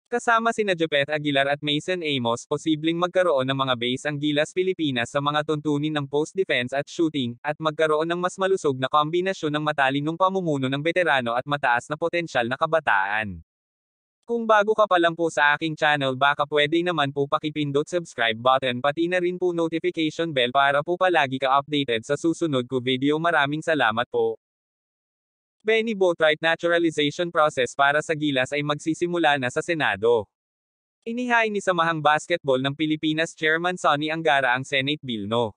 Kasama sina Jopet Aguilar at Mason Amos, posibleng magkaroon ng mga base ang Gilas Pilipinas sa mga tuntunin ng post-defense at shooting, at magkaroon ng mas malusog na kombinasyon ng matalinong pamumuno ng veterano at mataas na potensyal na kabataan. Kung bago ka pa lang po sa aking channel, baka pwede naman po pakipindot subscribe button pati na rin po notification bell para po palagi ka updated sa susunod ko video. Maraming salamat po. Benny Boatwright naturalization process para sa Gilas ay magsisimula na sa Senado. Inihain ni Samahang Basketball ng Pilipinas Chairman Sonny Angara ang Senate Bill No.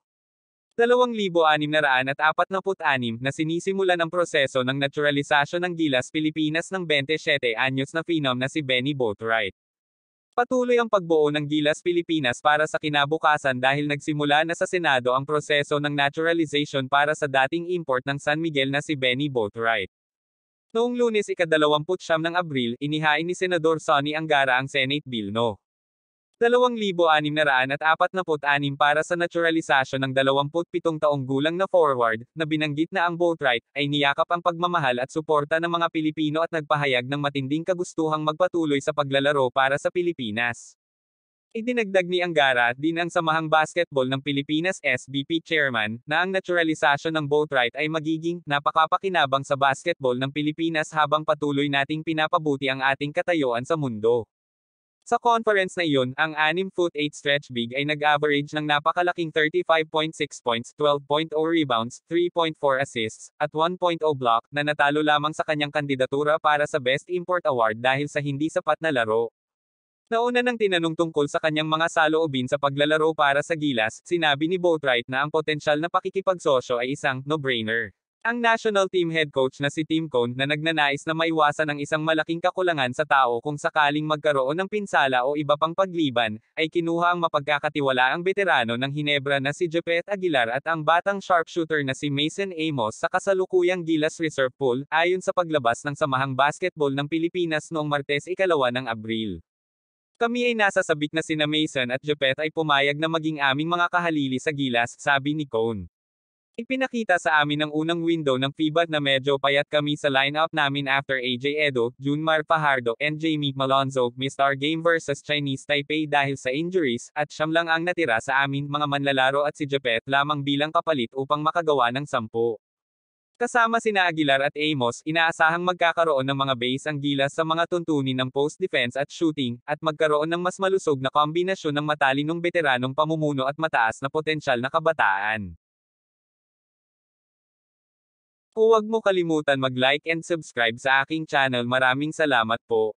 2646 na sinisimulan ang proseso ng naturalisasyon ng Gilas Pilipinas ng 27 anyos na phenom na si Benny Boatwright. Patuloy ang pagbuo ng Gilas Pilipinas para sa kinabukasan dahil nagsimula na sa Senado ang proseso ng naturalization para sa dating import ng San Miguel na si Benny Boatwright. Noong Lunes 29 ng Abril, inihain ni Senador Sonny Angara ang Senate Bill No. 2646 para sa naturalisasyon ng 27 taong gulang na forward, na binanggit na ang Boatwright ay niyakap ang pagmamahal at suporta ng mga Pilipino at nagpahayag ng matinding kagustuhang magpatuloy sa paglalaro para sa Pilipinas. Idinagdag ni Angara din ang Samahang Basketball ng Pilipinas SBP Chairman, na ang naturalisasyon ng Boatwright ay magiging napakapakinabang sa basketball ng Pilipinas habang patuloy nating pinapabuti ang ating katayuan sa mundo. Sa conference na iyon, ang 6'8" stretch big ay nag-average ng napakalaking 35.6 points, 12.0 rebounds, 3.4 assists, at 1.0 block, na natalo lamang sa kanyang kandidatura para sa Best Import Award dahil sa hindi sapat na laro. Nauna nang tinanong tungkol sa kanyang mga saloobin sa paglalaro para sa Gilas, sinabi ni Boatwright na ang potensyal na pakikipagsosyo ay isang no-brainer. Ang national team head coach na si Tim Cone na nagnanais na maiwasan ang isang malaking kakulangan sa tao kung sakaling magkaroon ng pinsala o iba pang pagliban, ay kinuha ang mapagkakatiwalaang veterano ng Hinebra na si Jopet Aguilar at ang batang sharpshooter na si Mason Amos sa kasalukuyang Gilas Reserve Pool, ayon sa paglabas ng Samahang Basketball ng Pilipinas noong Martes 2 ng Abril. Kami ay nasa sabik na sina Mason at Jopet ay pumayag na maging aming mga kahalili sa Gilas, sabi ni Cone. Ipinakita sa amin ang unang window ng FIBA na medyo payat kami sa lineup namin after AJ Edo, Junmar Fajardo, and Jamie Malonzo missed our game versus Chinese Taipei dahil sa injuries, at siyam lang ang natira sa amin mga manlalaro at si Jopet lamang bilang kapalit upang makagawa ng 10. Kasama sina Aguilar at Amos, inaasahang magkakaroon ng mga base ang Gilas sa mga tuntunin ng post-defense at shooting, at magkaroon ng mas malusog na kombinasyon ng matalinong veteranong pamumuno at mataas na potensyal na kabataan. Huwag mo kalimutan mag-like and subscribe sa aking channel. Maraming salamat po.